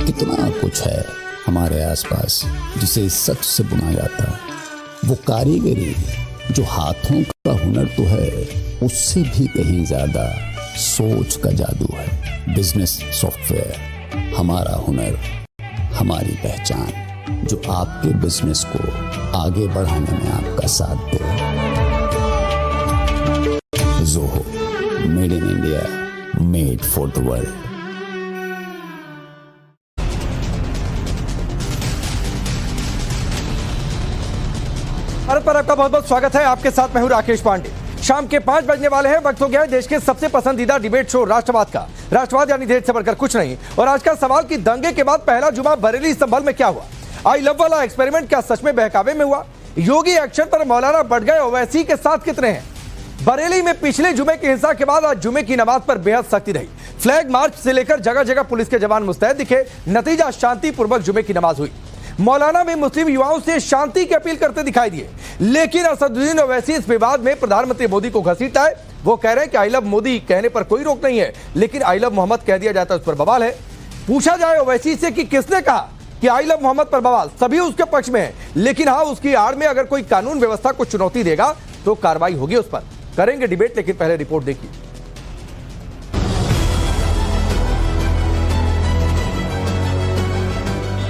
कितना कुछ है हमारे आसपास जिसे सच से बुना जाता है। वो कारीगरी जो हाथों का हुनर तो है, उससे भी कहीं ज्यादा सोच का जादू है। बिजनेस सॉफ्टवेयर, हमारा हुनर, हमारी पहचान, जो आपके बिजनेस को आगे बढ़ाने में आपका साथ दे। Zoho, made in India, made for the world. Bharat पर आपका बहुत बहुत स्वागत है। आपके साथ मैं हूं राकेश पांडे। शाम के 5 बजने वाले हैं। वक्त हो गया है देश के सबसे पसंदीदा डिबेट शो राष्ट्रवाद का। राष्ट्रवाद यानी देश से बढ़कर कुछ नहीं। और आज का सवाल कि दंगे के बाद पहला जुमा बरेली संभल में क्या हुआ? आई लव वाला एक्सपेरिमेंट क्या सच में बहकावे में हुआ? योगी एक्शन पर मौलाना बढ़ गए, ओवैसी के साथ कितने हैं? बरेली में पिछले जुमे की हिंसा के बाद आज जुमे की नमाज पर बेहद सख्ती रही। फ्लैग मार्च से लेकर जगह जगह पुलिस के जवान मुस्तैद दिखे। नतीजा शांतिपूर्वक जुमे की नमाज हुई। मौलाना भी मुस्लिम युवाओं से शांति की अपील करते दिखाई दिए, लेकिन असदुद्दीन ओवैसी इस विवाद में प्रधानमंत्री मोदी को घसीटता है। वो कह रहे हैं कि आई लव मोदी कहने पर कोई रोक नहीं है, लेकिन आई लव मोहम्मद कह दिया जाता है उस पर बवाल है। पूछा जाए ओवैसी से कि किसने कहा कि आई लव मोहम्मद पर बवाल, सभी उसके पक्ष में है, लेकिन हाँ, उसकी आड़ में अगर कोई कानून व्यवस्था को चुनौती देगा तो कार्रवाई होगी उस पर। करेंगे डिबेट, लेकिन पहले रिपोर्ट देखिए।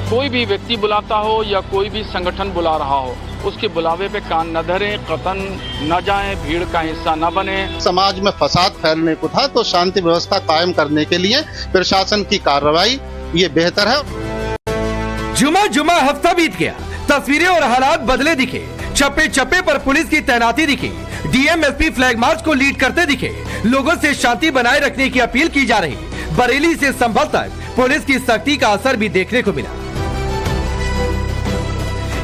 कोई भी व्यक्ति बुलाता हो या कोई भी संगठन बुला रहा हो, उसके बुलावे पे कान न धरें, कतन न जाएं, भीड़ का हिस्सा न बने। समाज में फसाद फैलने को था तो शांति व्यवस्था कायम करने के लिए प्रशासन की कार्रवाई ये बेहतर है। जुमा जुमा हफ्ता बीत गया, तस्वीरें और हालात बदले दिखे। चप्पे चप्पे पर पुलिस की तैनाती दिखी। डीएम एसपी फ्लैग मार्च को लीड करते दिखे। लोगों से शांति बनाए रखने की अपील की जा रही। बरेली से संभल तक पुलिस की सख्ती का असर भी देखने को मिला।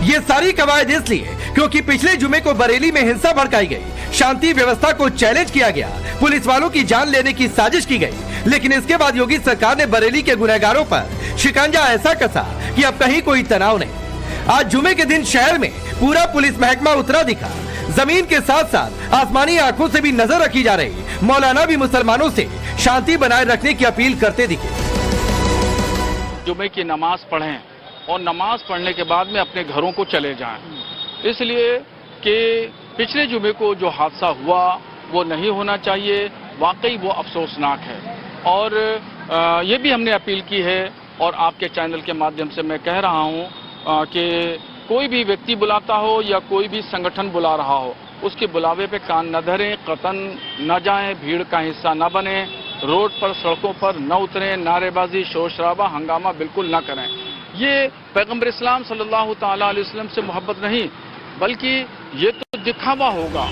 ये सारी कवायद इसलिए क्योंकि पिछले जुमे को बरेली में हिंसा भड़काई गई, शांति व्यवस्था को चैलेंज किया गया, पुलिस वालों की जान लेने की साजिश की गई। लेकिन इसके बाद योगी सरकार ने बरेली के गुनहगारों पर शिकंजा ऐसा कसा कि अब कहीं कोई तनाव नहीं। आज जुमे के दिन शहर में पूरा पुलिस महकमा उतरा दिखा। जमीन के साथ साथ आसमानी आंखों से भी नजर रखी जा रही। मौलाना भी मुसलमानों से शांति बनाए रखने की अपील करते दिखे। जुमे की नमाज पढ़ें और नमाज पढ़ने के बाद में अपने घरों को चले जाएं, इसलिए कि पिछले जुमे को जो हादसा हुआ वो नहीं होना चाहिए। वाकई वो अफसोसनाक है। और ये भी हमने अपील की है और आपके चैनल के माध्यम से मैं कह रहा हूँ कि कोई भी व्यक्ति बुलाता हो या कोई भी संगठन बुला रहा हो, उसके बुलावे पे कान न धरें, कतन न जाएं, भीड़ का हिस्सा न बने, रोड पर सड़कों पर न उतरें, नारेबाजी, शोर शराबा, हंगामा बिल्कुल न करें। ये पैगंबर इस्लाम सल्लल्लाहु ताला अलैहि वसल्लम से मोहब्बत नहीं, बल्कि ये तो दिखावा होगा।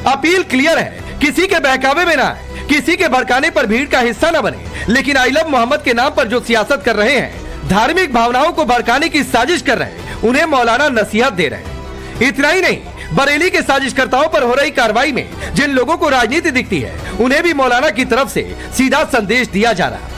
अपील क्लियर है, किसी के बहकावे में ना आए, किसी के भड़काने पर भीड़ का हिस्सा न बने। लेकिन आई लव मोहम्मद के नाम पर जो सियासत कर रहे हैं, धार्मिक भावनाओं को भड़काने की साजिश कर रहे हैं, उन्हें मौलाना नसीहत दे रहे हैं। इतना ही नहीं, बरेली के साजिशकर्ताओं पर हो रही कार्रवाई में जिन लोगों को राजनीति दिखती है, उन्हें भी मौलाना की तरफ से सीधा संदेश दिया जा रहा है।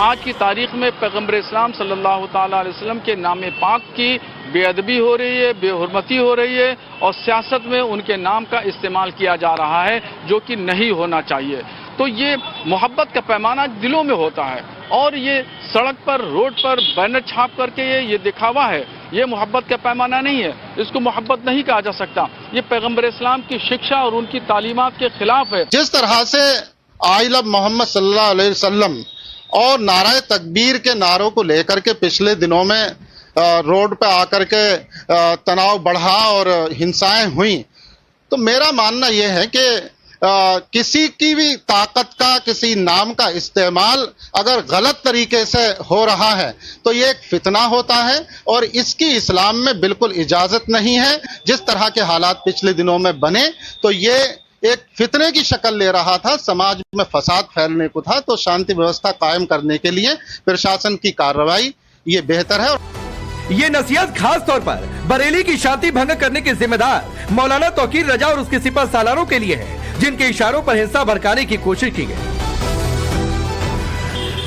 आज की तारीख में पैगंबर इस्लाम सल्लल्लाहु ताला अलैहि वसल्लम के नाम पाक की बेअदबी हो रही है, बेहुरमती हो रही है और सियासत में उनके नाम का इस्तेमाल किया जा रहा है, जो कि नहीं होना चाहिए। तो ये मोहब्बत का पैमाना दिलों में होता है और ये सड़क पर, रोड पर बैनर छाप करके ये दिखावा है। ये मोहब्बत का पैमाना नहीं है, इसको मोहब्बत नहीं कहा जा सकता। ये पैगंबर इस्लाम की शिक्षा और उनकी तालीमात के खिलाफ है। जिस तरह से आई लव मोहम्मद सल्लल्लाहु अलैहि वसल्लम और नाराए तकबीर के नारों को लेकर के पिछले दिनों में रोड पे आकर के तनाव बढ़ा और हिंसाएं हुई, तो मेरा मानना यह है कि किसी की भी ताकत का, किसी नाम का इस्तेमाल अगर गलत तरीके से हो रहा है तो ये एक फितना होता है और इसकी इस्लाम में बिल्कुल इजाजत नहीं है। जिस तरह के हालात पिछले दिनों में बने तो ये एक फितने की शक्ल ले रहा था। समाज में फसाद फैलने को था तो शांति व्यवस्था कायम करने के लिए प्रशासन की कार्रवाई ये बेहतर है। ये नसीहत खास तौर पर बरेली की शांति भंग करने के जिम्मेदार मौलाना तौकीर रजा और उसके सिपह सालारों के लिए है, जिनके इशारों पर हिंसा भड़काने की कोशिश की गई।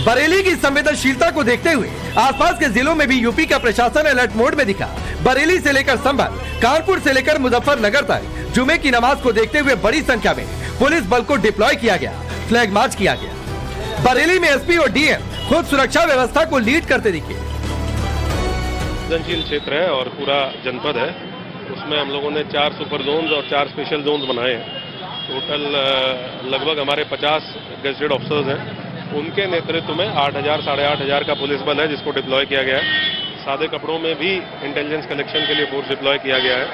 बरेली की संवेदनशीलता को देखते हुए आसपास के जिलों में भी यूपी का प्रशासन अलर्ट मोड में दिखा। बरेली से लेकर संभल, कानपुर से लेकर मुजफ्फरनगर तक जुमे की नमाज को देखते हुए बड़ी संख्या में पुलिस बल को डिप्लॉय किया गया, फ्लैग मार्च किया गया। बरेली में एसपी और डीएम खुद सुरक्षा व्यवस्था को लीड करते दिखे। संवेदनशील क्षेत्र है और पूरा जनपद है, उसमें हम लोगों ने 4 सुपर जोन्स और 4 स्पेशल जोन्स बनाए हैं। टोटल लगभग हमारे 50 गजेटेड ऑफिसर्स हैं, उनके नेतृत्व में 8,000 साढ़े 8,000 का पुलिस बल है जिसको डिप्लॉय किया गया है। सादे कपड़ों में भी इंटेलिजेंस कलेक्शन के लिए फोर्स डिप्लॉय किया गया है।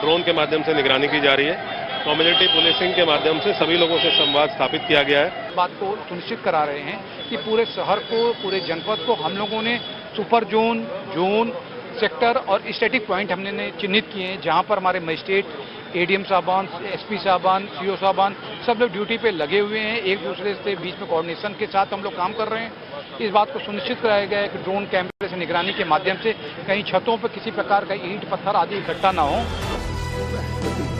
ड्रोन के माध्यम से निगरानी की जा रही है। कम्युनिटी पुलिसिंग के माध्यम से सभी लोगों से संवाद स्थापित किया गया है। बात को सुनिश्चित करा रहे हैं कि पूरे शहर को, पूरे जनपद को हम लोगों ने सुपर जोन, जोन, सेक्टर और स्टैटिक पॉइंट हमने चिन्हित किए हैं, जहां पर हमारे मजिस्ट्रेट, एडीएम साहबान, एसपी साहबान, सीओ साहबान सब लोग ड्यूटी पे लगे हुए हैं। एक दूसरे से बीच में कोऑर्डिनेशन के साथ हम लोग काम कर रहे हैं। इस बात को सुनिश्चित कराया गया है कि ड्रोन कैमरे से निगरानी के माध्यम से कहीं छतों पर किसी प्रकार का ईंट पत्थर आदि इकट्ठा न हो।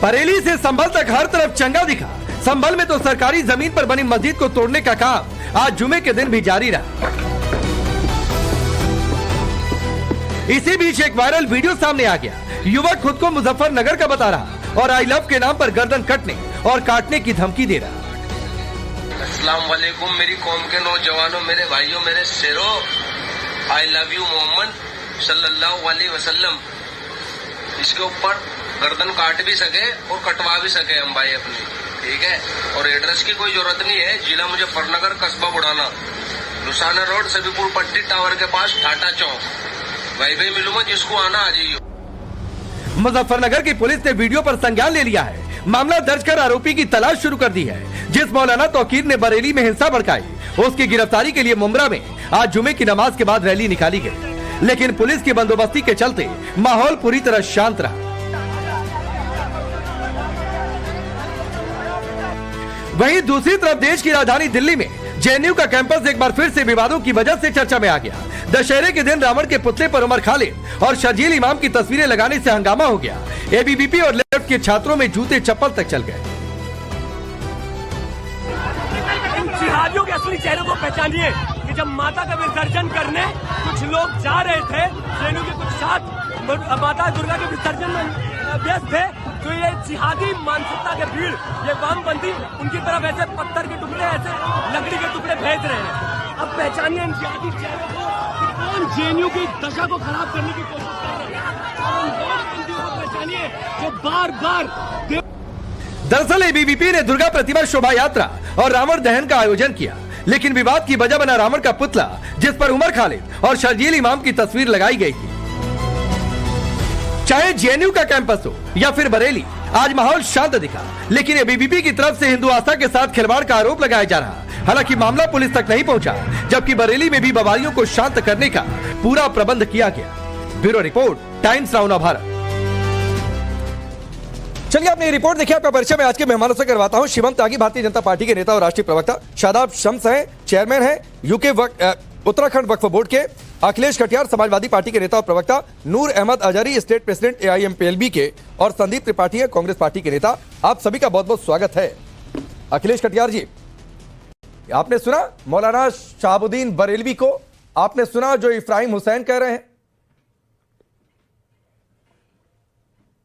बरेली से संभल तक हर तरफ चंगा दिखा। संभल में तो सरकारी जमीन पर बनी मस्जिद को तोड़ने का काम आज जुमे के दिन भी जारी रहा। इसी बीच एक वायरल वीडियो सामने आ गया। युवक खुद को मुजफ्फरनगर का बता रहा और आई लव के नाम पर गर्दन कटने और काटने की धमकी दे रहा। अस्सलाम वालेकुम मेरी कौम के नौजवानों, मेरे भाइयों, मेरे शेरों, आई लव यू मोहम्मद सल्लल्लाहु अलैहि वसल्लम। इसके ऊपर गर्दन काट भी सके और कटवा भी सके हम भाई अपनी, ठीक है। और एड्रेस की कोई जरूरत नहीं है। जिला मुजफ्फरनगर, कस्बा बुढ़ाना, लुसाना रोड, सबीपुर पट्टी टावर के पास, टाटा चौक। भाई भाई मिलूंगा, जिसको आना आ जाइए। मुजफ्फरनगर की पुलिस ने वीडियो पर संज्ञान ले लिया है। मामला दर्ज कर आरोपी की तलाश शुरू कर दी है। जिस मौलाना तौकीर ने बरेली में हिंसा भड़काई, उसकी गिरफ्तारी के लिए मुंब्रा में आज जुमे की नमाज के बाद रैली निकाली गई, लेकिन पुलिस की बंदोबस्ती के चलते माहौल पूरी तरह शांत रहा। वहीं दूसरी तरफ देश की राजधानी दिल्ली में जेएनयू का कैंपस एक बार फिर से विवादों की वजह से चर्चा में आ गया। दशहरे के दिन रावण के पुतले पर उमर खालिद और शर्जील इमाम की तस्वीरें लगाने से हंगामा हो गया। एबीवीपी और लेफ्ट के छात्रों में जूते चप्पल तक चल गए। इन जिहादियों के असली चेहरे को पहचानिए कि जब माता का विसर्जन करने कुछ लोग जा रहे थे, जेएनयू के कुछ साथ माता दुर्गा के विसर्जन में व्यस्त थे, तो ये जिहादी मानसिकता के भीड़, ये वामपंथी उनकी तरफ ऐसे पत्थर के टुकड़े, ऐसे लकड़ी के टुकड़े भेज रहे हैं। अब पहचानिए इन जिहादी चेहरों को कि कौन जेएनयू की दशा को खराब करने की कोशिश कर रहे हैं, और उन वामपंथियों को पहचानिए जो बार बार। दरअसल एबीवीपी ने दुर्गा प्रतिमा शोभा यात्रा और रावण दहन का आयोजन किया, लेकिन विवाद की वजह बना रावण का पुतला, जिस पर उमर खालिद और शर्जील इमाम की तस्वीर लगाई गई थी। चाहे जेएनयू का कैंपस हो या फिर बरेली, आज माहौल शांत दिखा, लेकिन एबीवीपी की तरफ से हिंदू आस्था के साथ खिलवाड़ का आरोप लगाया जा रहा। हालांकि मामला पुलिस तक नहीं पहुंचा, जबकि बरेली में भी बवालियों को शांत करने का पूरा प्रबंध किया गया। Bureau report, times now Bharat. चलिए आपने रिपोर्ट देखी। आपका परिचय मैं आज के मेहमानों से करवाता हूं। शिवम त्यागी भारतीय जनता पार्टी के नेता और राष्ट्रीय प्रवक्ता, शादाब शम्स हैं, चेयरमैन हैं यूके उत्तराखंड वक्फ बोर्ड के, अखिलेश कटियार समाजवादी पार्टी के नेता और प्रवक्ता, Noor Ahmad Azhari state president AIMPLB के, और संदीप त्रिपाठी है कांग्रेस पार्टी के नेता। आप सभी का बहुत बहुत स्वागत है। अखिलेश कटियार जी, आपने सुना मौलाना शहाबुद्दीन बरेलवी को? आपने सुना जो इफ्राहिम हुसैन कह रहे हैं?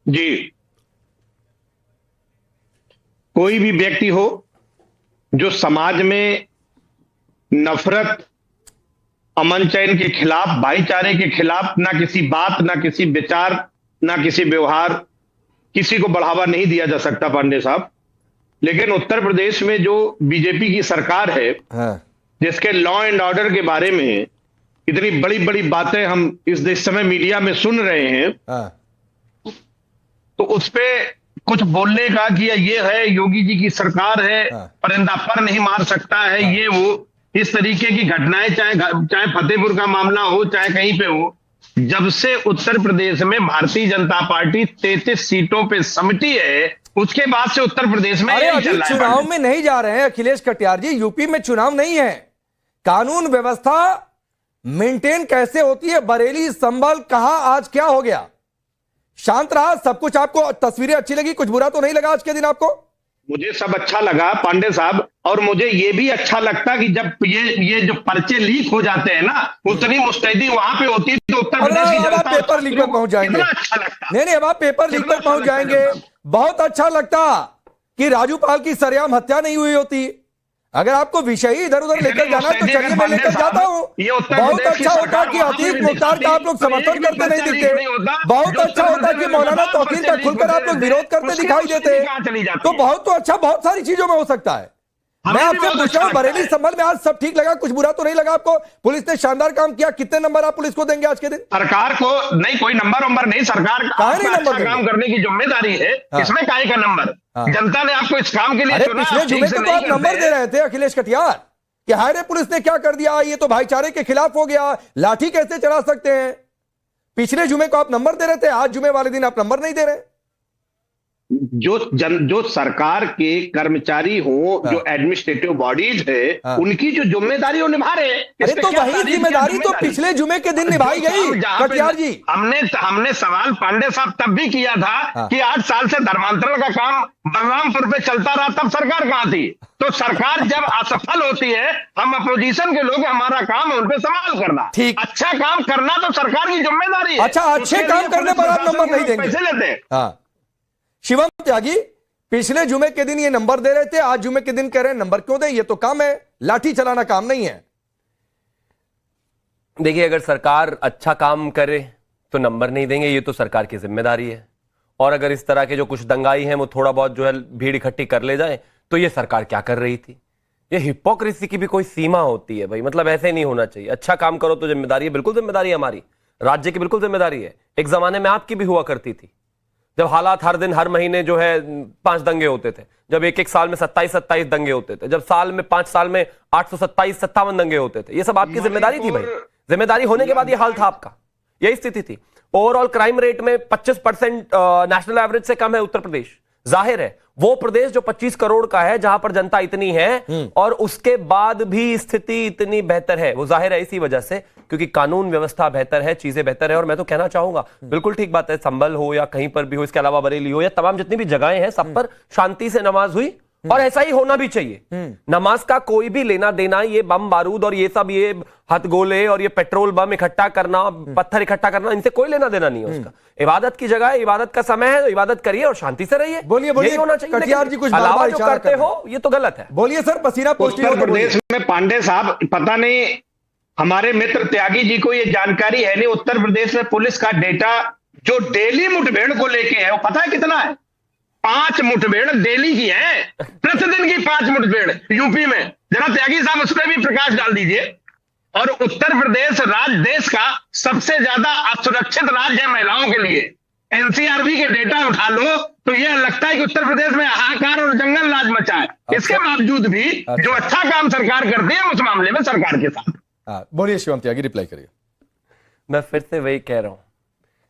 जी, कोई भी व्यक्ति हो जो समाज में नफरत, अमन चैन के खिलाफ, भाईचारे के खिलाफ, ना किसी बात, ना किसी विचार, ना किसी व्यवहार, किसी को बढ़ावा नहीं दिया जा सकता पांडे साहब। लेकिन उत्तर प्रदेश में जो बीजेपी की सरकार है, जिसके लॉ एंड ऑर्डर के बारे में इतनी बड़ी बड़ी बातें हम इस समय मीडिया में सुन रहे हैं, तो उस पे कुछ बोलने का कि ये है योगी जी की सरकार है, परिंदा पर नहीं मार सकता है, ये वो, इस तरीके की घटनाएं चाहे फतेहपुर का मामला हो, चाहे कहीं पे हो, जब से उत्तर प्रदेश में भारतीय जनता पार्टी 33 सीटों पे समिति है, उसके बाद से उत्तर प्रदेश में अरे अभी चुनाव में नहीं जा रहे हैं अखिलेश कटियार जी। यूपी में चुनाव नहीं है, कानून व्यवस्था मेंटेन कैसे होती है? बरेली, संभल, कहां आज क्या हो गया? शांत रहा सब कुछ? आपको तस्वीरें अच्छी लगी? कुछ बुरा तो नहीं लगा आज के दिन आपको? मुझे सब अच्छा लगा पांडे साहब, और मुझे ये भी अच्छा लगता कि जब ये जो पर्चे लीक हो जाते हैं ना, उतनी मुस्तैदी वहां पे होती है, तो उत्तर प्रदेश की जनता पेपर लीक पर पहुंच जाएंगे। अच्छा लगता। नहीं, अब आप पेपर लीक पर पहुंच जाएंगे। बहुत अच्छा लगता कि राजू पाल की सरेआम हत्या नहीं हुई होती, अगर आपको विषय ही इधर उधर लेकर जाना है तो चलिए मैं लेकर जाता हूँ। बहुत अच्छा होता कि अतीक मुख्तार का आप लोग समर्थन करते नहीं दिखते, बहुत अच्छा होता कि मौलाना तौकीर का खुलकर आप लोग विरोध करते दिखाई देते, तो बहुत तो अच्छा बहुत सारी चीजों में हो सकता है। मैं आपसे पूछ रहा हूँ बरेली संभल में आज सब ठीक लगा, कुछ बुरा तो नहीं लगा आपको? पुलिस ने शानदार काम किया, कितने नंबर आप पुलिस को देंगे आज के दिन? सरकार को नहीं, कोई नंबर नहीं, सरकार का अच्छा काम करने की जिम्मेदारी है। इसमें काहे का नंबर? जनता ने आपको इस काम के लिए चुना। पिछले जुमे को तो आप नंबर दे रहे थे अखिलेश कटियार कि हाय रे पुलिस ने क्या कर दिया, ये तो भाईचारे के खिलाफ हो गया, लाठी कैसे चला सकते हैं। पिछले जुमे को आप नंबर दे रहे थे, आज जुमे वाले दिन आप नंबर नहीं दे रहे। जो सरकार के कर्मचारी हो, जो एडमिनिस्ट्रेटिव बॉडीज है, उनकी जो जिम्मेदारी वो निभा रहे हैं। अरे तो वही जिम्मेदारी तो पिछले जुमे के दिन निभाई गई कटियार जी। हमने सवाल पांडे साहब तब भी किया था कि 8 साल से धर्मांतरण का काम बलरामपुर पे चलता रहा, तब सरकार कहां थी? तो सरकार जब असफल होती है, हम अपोजिशन के लोग, हमारा काम है उन पे सवाल करना। ठीक, अच्छा काम करना तो सरकार की जिम्मेदारी है। अच्छा, अच्छे काम करने पर आप नंबर नहीं देंगे, पैसे लेते हैं। शिवम त्यागी पिछले जुमे के दिन ये नंबर दे रहे थे, आज जुमे के दिन कह रहे हैं नंबर क्यों दें, ये तो काम है, लाठी चलाना काम नहीं है। देखिए, अगर सरकार अच्छा काम करे तो नंबर नहीं देंगे, ये तो सरकार की जिम्मेदारी है। और अगर इस तरह के जो कुछ दंगाई हैं वो थोड़ा बहुत जो है भीड़ इकट्ठी कर ले जाए तो ये सरकार क्या कर रही थी। ये हिपोक्रेसी की भी कोई सीमा होती है भाई, मतलब ऐसे नहीं होना चाहिए। अच्छा काम करो तो जिम्मेदारी है, बिल्कुल जिम्मेदारी है हमारी, राज्य की बिल्कुल जिम्मेदारी है। एक जमाने में आपकी भी हुआ करती थी, जब हालात हर दिन हर महीने जो है 5 दंगे होते थे, जब एक साल में 27 दंगे होते थे, जब साल में 5 साल में 827-57 दंगे होते थे, ये सब आपकी जिम्मेदारी थी भाई। जिम्मेदारी होने के बाद ये हाल था आपका, यही स्थिति थी। ओवरऑल क्राइम रेट में 25% नेशनल एवरेज से कम है उत्तर प्रदेश। जाहिर है वो प्रदेश जो 25 करोड़ का है, जहां पर जनता इतनी है और उसके बाद भी स्थिति इतनी बेहतर है, वो जाहिर है इसी वजह से क्योंकि कानून व्यवस्था बेहतर है, चीजें बेहतर है। और मैं तो कहना चाहूंगा बिल्कुल ठीक बात है, संभल हो या कहीं पर भी हो, इसके अलावा बरेली हो या तमाम जितनी भी जगहें हैं, सब पर शांति से नमाज हुई और ऐसा ही होना भी चाहिए। नमाज का कोई भी लेना देना, ये बम बारूद और ये सब, ये हथगोले और ये पेट्रोल बम इकट्ठा करना, पत्थर इकट्ठा करना, इनसे कोई लेना देना नहीं है उसका। इबादत की जगह है, इबादत का समय है, तो इबादत करिए और शांति से रहिए। बोलिए होना चाहिए। कटियार जी कुछ अलावा जो करते हो ये तो गलत है। बोलिए सर, पसीना पोस्टी उत्तर प्रदेश में पांडे साहब, पता नहीं हमारे मित्र त्यागी जी को ये जानकारी है नहीं, उत्तर प्रदेश में पुलिस का डेटा जो डेली मुठभेड़ को लेके है वो पता है कितना है? 5 मुठभेड़ डेली की है, प्रतिदिन की 5 मुठभेड़ यूपी में। जरा त्यागी साहब उस पर भी प्रकाश डाल दीजिए। और उत्तर प्रदेश राज्य देश का सबसे ज्यादा असुरक्षित राज्य है महिलाओं के लिए। एनसीआरबी के डेटा उठा लो तो यह लगता है कि उत्तर प्रदेश में हाहाकार और जंगल राज मचा है। इसके बावजूद भी जो अच्छा काम सरकार करती है उस मामले में सरकार के साथ। बोलिए शिवम त्यागी, रिप्लाई करिए। मैं फिर से वही कह रहा हूं,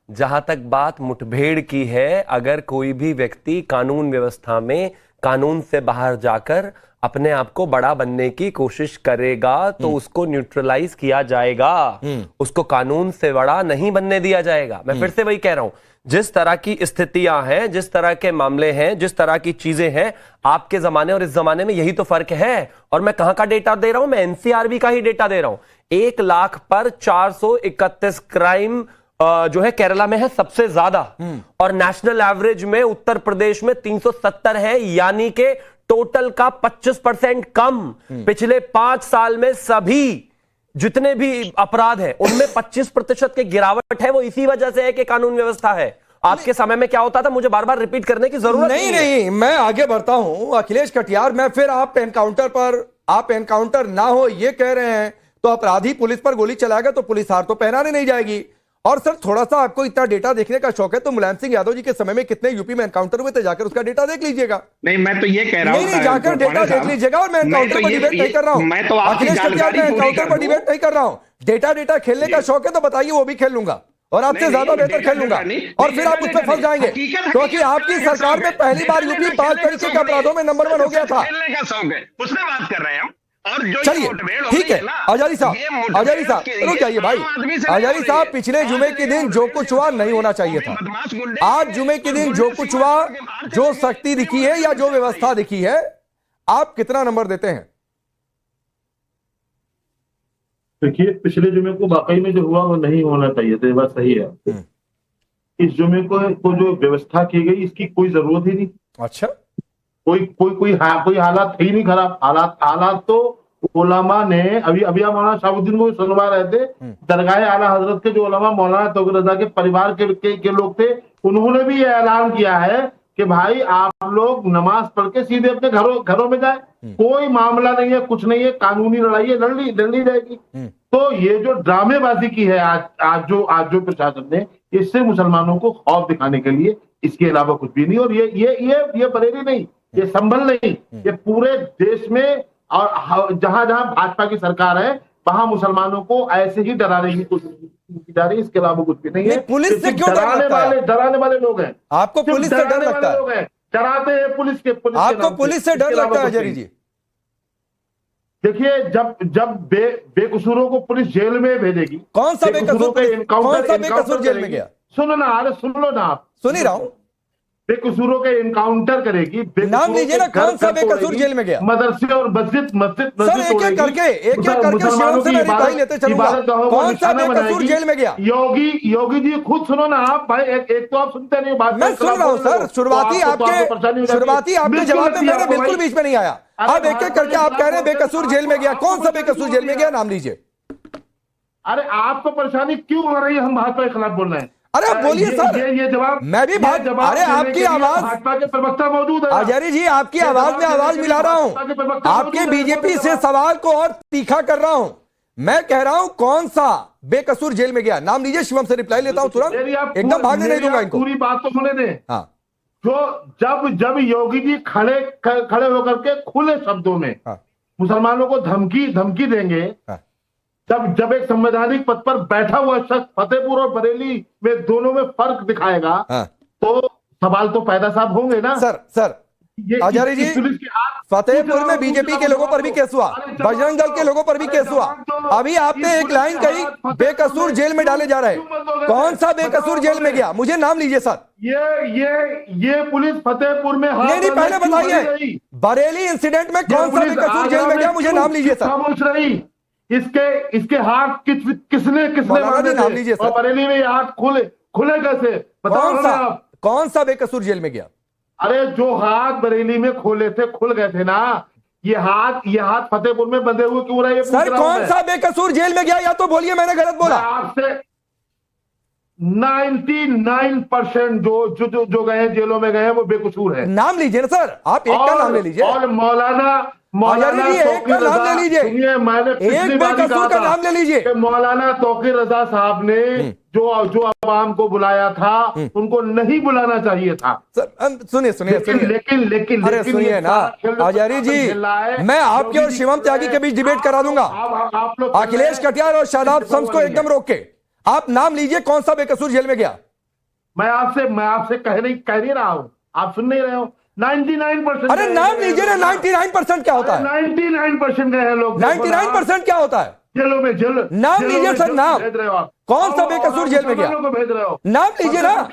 जहां तक बात मुठभेड़ की है, अगर कोई भी व्यक्ति कानून व्यवस्था में कानून से बाहर जाकर अपने आप को बड़ा बनने की कोशिश करेगा तो उसको न्यूट्रलाइज किया जाएगा, उसको कानून से बड़ा नहीं बनने दिया जाएगा। मैं फिर से वही कह रहा हूं, जिस तरह की स्थितियां हैं, जिस तरह के मामले हैं, जिस तरह की चीजें हैं, आपके जमाने और इस जमाने में यही तो फर्क है। और मैं कहां का डेटा दे रहा हूं? मैं एनसीआरबी का ही डेटा दे रहा हूं। 1 लाख पर 431 क्राइम जो है केरला में है सबसे ज्यादा, और नेशनल एवरेज में उत्तर प्रदेश में 370 है, यानी कि टोटल का 25% कम। पिछले 5 साल में सभी जितने भी अपराध हैं उनमें 25% की गिरावट है। वो इसी वजह से है कि कानून व्यवस्था है। आपके समय में क्या होता था, मुझे बार बार रिपीट करने की जरूरत नहीं। मैं आगे बढ़ता हूं अखिलेश कटियार। मैं फिर आप एनकाउंटर ना हो ये कह रहे हैं तो अपराधी पुलिस पर गोली चलाएगा तो पुलिस हार तो पहनाने नहीं जाएगी। और सर थोड़ा सा आपको इतना डेटा देखने का शौक है तो मुलायम सिंह यादव जी के समय में कितने यूपी में एनकाउंटर हुए थे, जाकर उसका डेटा देख लीजिएगा। नहीं, मैं तो ये कह रहा हूं, नहीं जाकर डेटा देख लीजिएगा। और मैं एनकाउंटर पर डिबेट नहीं कर रहा हूं, मैं तो अखिलेश कटियार में एनकाउंटर पर डिबेट नहीं कर रहा हूं। डेटा खेलने का शौक है तो बताइए, वो भी खेल लूंगा और आपसे ज्यादा बेहतर खेल लूंगा। और फिर आप उस पर फंस जाएंगे क्योंकि आपकी सरकार में पहली बार यूपी 5 तरीके के अपराधों में नंबर 1 हो गया था। खेलने का शौक है, उसमें बात कर रहे हैं हम। और जो चलिए ठीक है, आजादी साहब रुक जाइए भाई। आजादी साहब, पिछले जुमे के दिन जो कुछ हुआ नहीं होना चाहिए था। आज जुमे के दिन जो कुछ हुआ, जो सख्ती दिखी है या जो व्यवस्था दिखी है, आप कितना नंबर देते हैं? देखिए, पिछले जुमे को वाकई में जो हुआ वो नहीं होना चाहिए था, ये बात सही है। इस जुमे को जो व्यवस्था की गई इसकी कोई जरूरत ही नहीं। अच्छा, कोई हालात थे ही नहीं खराब। हालात तो उलमा ने अभी मौलाना शाहबुद्दीन को सुनवा रहे थे, दरगाह आला हजरत के जो उलमा मौलाना तौकीर रजा के परिवार के लोग थे, उन्होंने भी ये ऐलान किया है कि भाई आप लोग नमाज पढ़ के सीधे अपने घरों में जाए, कोई मामला नहीं है, कुछ नहीं है, कानूनी लड़ाई है, लड़नी जाएगी। तो ये जो ड्रामेबाजी की है आज जो प्रशासन ने, इससे मुसलमानों को खौफ दिखाने के लिए, इसके अलावा कुछ भी नहीं। और ये बरेली नहीं, ये संभल नहीं, ये पूरे देश में और जहां भाजपा की सरकार है वहां मुसलमानों को ऐसे ही डराने की कोशिश की जा रही है, इसके अलावा कुछ भी नहीं है। पुलिस से क्यों डराने वाले लोग हैं। आपको पुलिस से डर लगता है? डराते हैं पुलिस के आपको पुलिस से डर लगता है जरी जी? देखिए, जब बेकसूरों को पुलिस जेल में भेजेगी, कौन सा बेकसूर जेल में गया? सुनो ना, अरे सुन लो ना, आप सुन ही रहा हूं। बेकसूरों के इनकाउंटर करेगी, नाम लीजिए ना, कौन सा बेकसूर जेल में गया? मदरसे और मस्जिद सर, एक करके शिवम से मैं रिप्लाई लेते चलूंगा। कौन सा बेकसूर जेल में गया? योगी जी खुद सुनो ना आप भाई, एक तो आप सुनते नहीं, बात मैं सुन रहा हूं सर। शुरुआती आपके जवाब में मैंने बिल्कुल बीच में नहीं आया। अब एक करके आप कह रहे हैं बेकसूर जेल में गया। कौन सा बेकसूर जेल में गया, नाम लीजिए। अरे आपको परेशानी क्यों हो रही है? हम भाजपा के खिलाफ बोल रहे हैं। अरे बोलिए सर। ये जवाब मैं भी अरे आपकी आवाज, भाजपा के प्रवक्ता मौजूद है। आचार्य जी, आपकी आवाज में आवाज मिला रहा हूं, आपके बीजेपी से सवाल को और तीखा कर रहा हूं। मैं कह रहा हूं कौन सा बेकसूर जेल में गया, नाम लीजिए। शिवम से रिप्लाई लेता हूं तुरंत, एकदम भागने नहीं दूंगा इनको। पूरी बात तो सुने दें। हाँ, जो जब योगी जी खड़े होकर के खुले शब्दों में मुसलमानों को धमकी देंगे, जब एक संवैधानिक पद पर बैठा हुआ शख्स फतेहपुर और बरेली में दोनों में फर्क दिखाएगा, तो सवाल तो पैदा साहब होंगे ना। सर आचार्य जी, फतेहपुर में बीजेपी के लोगों पर भी केस हुआ, बजरंग दल के लोगों पर भी केस हुआ। अभी आपने एक लाइन कही बेकसूर जेल में डाले जा रहे हैं। कौन सा बेकसूर जेल में गया, मुझे नाम लीजिए सर। ये पुलिस फतेहपुर में नहीं, पहले बताइए बरेली इंसिडेंट में कौन सा बेकसूर जेल में गया, मुझे नाम लीजिए सर। खामोश रही। इसके हाथ किसने नाम लीजिए सर। बरेली में ये हाथ खुले कैसे? कौन सा बेकसूर जेल में गया? अरे जो हाथ बरेली में खुल गए थे ना, ये हाथ फतेहपुर में बंधे हुए क्यों रहे? सर, कौन सा बेकसूर जेल में गया, या तो बोलिए मैंने गलत बोला। आपसे 99% जो गए हैं जेलों में गए हैं वो बेकसूर है। नाम लीजिए ना सर, आप एक का नाम ले लीजिए। और मौलाना एक का नाम ले लीजिए। सुनिए, मैंने एक बेकसूर का नाम ले लीजिए। मौलाना तौकीर रजा साहब ने जो आवाम को बुलाया था, उनको नहीं बुलाना चाहिए था। सुनिए लेकिन अरे सुनिए ना आचार्य जी, मैं आपके और शिवम त्यागी के बीच डिबेट करा दूंगा। अखिलेश कटियार और शादाब शम्स को एकदम रोक के आप नाम लीजिए, कौन सा बेकसूर जेल में गया? मैं आपसे कह नहीं रहा हूं, आप सुन नहीं रहे हो। 99%। अरे नाम लीजिए ना, 99% क्या होता है? 99% गए हैं लोग। 99% क्या होता है? जेलों में नाम लीजिए सर, नाम भेज रहे हो आप। कौन सा बेकसूर जेल में गया? भेज रहे हो, नाम लीजिए ना।